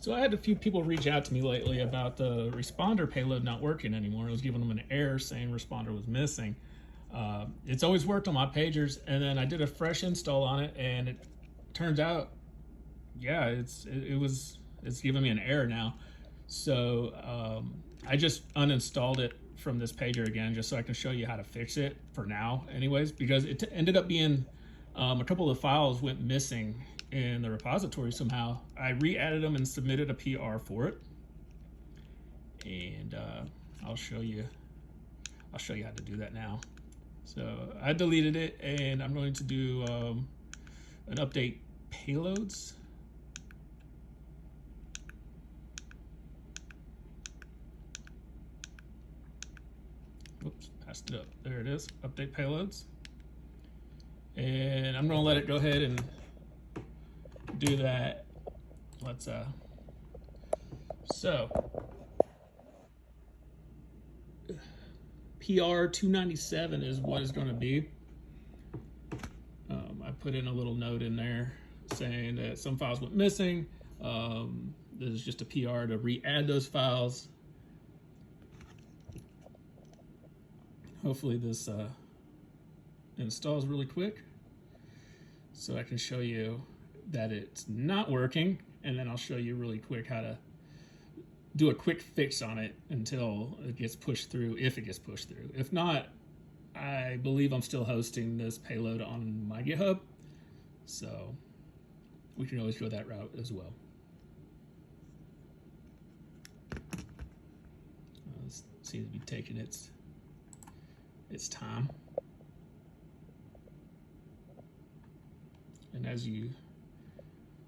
So I had a few people reach out to me lately about the responder payload not working anymore. It was giving them an error saying responder was missing. It's always worked on my pagers, and then I did a fresh install on it, and it turns out, yeah, it's giving me an error now. So I just uninstalled it from this pager again, just so I can show you how to fix it for now, anyways, because it ended up being a couple of files went missing in the repository somehow. I re-added them and submitted a PR for it, and I'll show you how to do that now. So I deleted it, and I'm going to do an update payloads. Oops, passed it up. There it is, update payloads. And I'm gonna let it go ahead and do that. Let's so PR 297 is what it's going to be. I put in a little note in there saying that some files went missing. This is just a PR to re-add those files. Hopefully this installs really quick so I can show you that it's not working, and then I'll show you really quick how to do a quick fix on it until it gets pushed through, if it gets pushed through. If not, I believe I'm still hosting this payload on my GitHub, so we can always go that route as well. This seems to be taking its time. And as you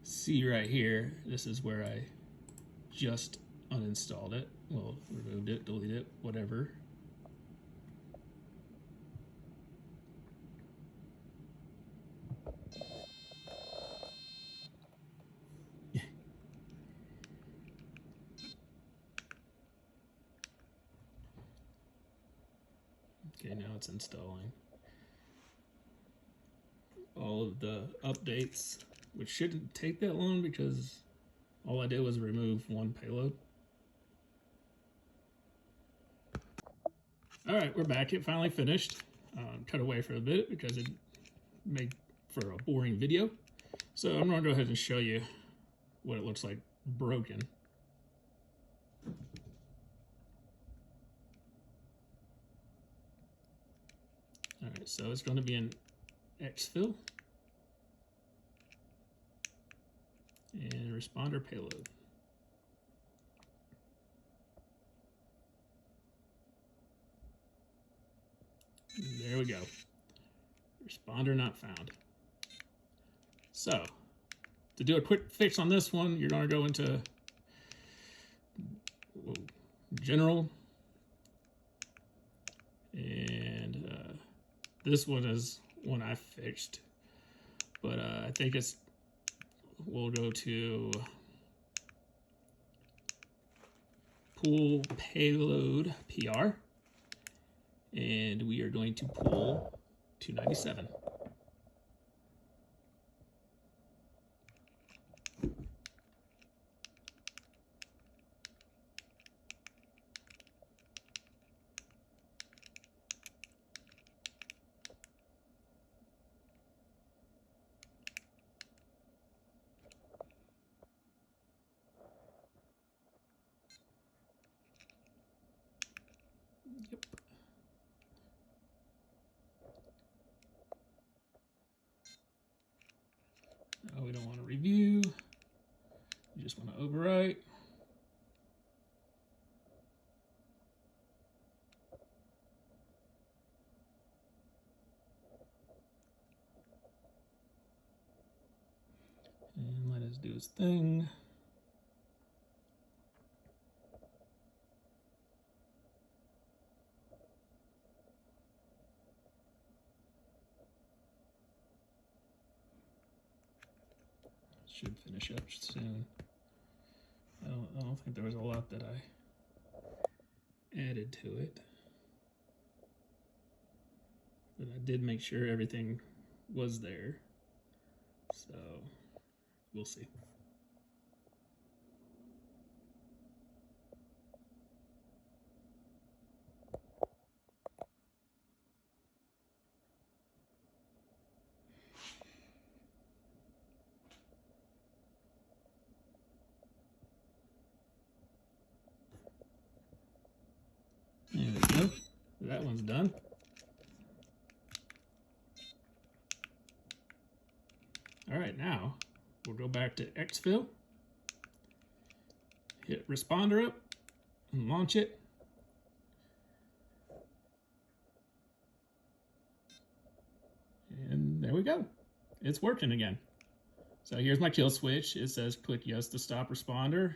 see right here, this is where I just uninstalled it. Well, removed it, deleted it, whatever. Okay, now it's installing all of the updates, which shouldn't take that long because all I did was remove one payload. All right, we're back. It finally finished. Cut away for a bit because it made for a boring video. So I'm gonna go ahead and show you what it looks like broken. All right, so it's going to be an exfil and responder payload. There we go. Responder not found. So to do a quick fix on this one, you're going to go into general, and this one is one I fixed, but I think we'll go to pull payload PR, and we are going to pull 297. Yep. No, we don't want to review. We just want to overwrite. And let us do his thing. Should finish up soon. I don't think there was a lot that I added to it, but I did make sure everything was there, so we'll see. one's done. All right, now we'll go back to Xfill, hit responder up, and launch it. And there we go. It's working again. So here's my kill switch. It says click yes to stop responder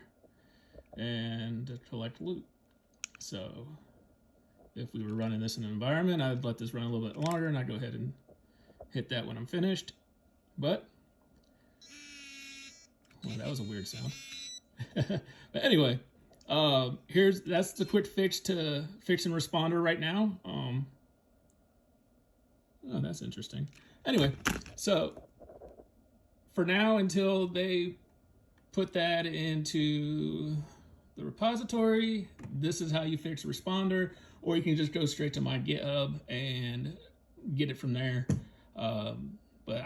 and to collect loot. So if we were running this in an environment, I'd let this run a little bit longer and I'd go ahead and hit that when I'm finished. But, well, that was a weird sound. But anyway, that's the quick fix to fixing responder right now. Oh, that's interesting. Anyway, so for now, until they put that into the repository, this is how you fix a responder, or you can just go straight to my GitHub and get it from there. But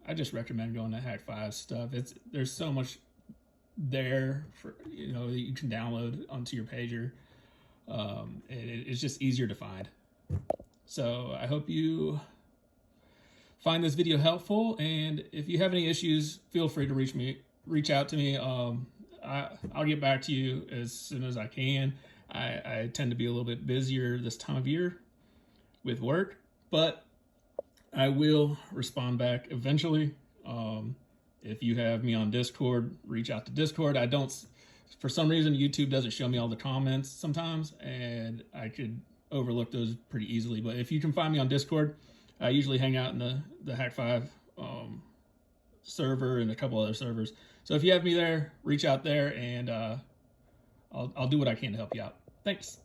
I just recommend going to Hak5 stuff. There's so much there for that you can download onto your pager. It's just easier to find. So I hope you find this video helpful, and if you have any issues, feel free to reach out to me. I'll get back to you as soon as I can. I tend to be a little bit busier this time of year with work, but I will respond back eventually. If you have me on Discord, reach out to Discord. For some reason, YouTube doesn't show me all the comments sometimes, and I could overlook those pretty easily. But if you can find me on Discord, I usually hang out in the Hak5 server and a couple other servers. So if you have me there, reach out there, and I'll do what I can to help you out. Thanks.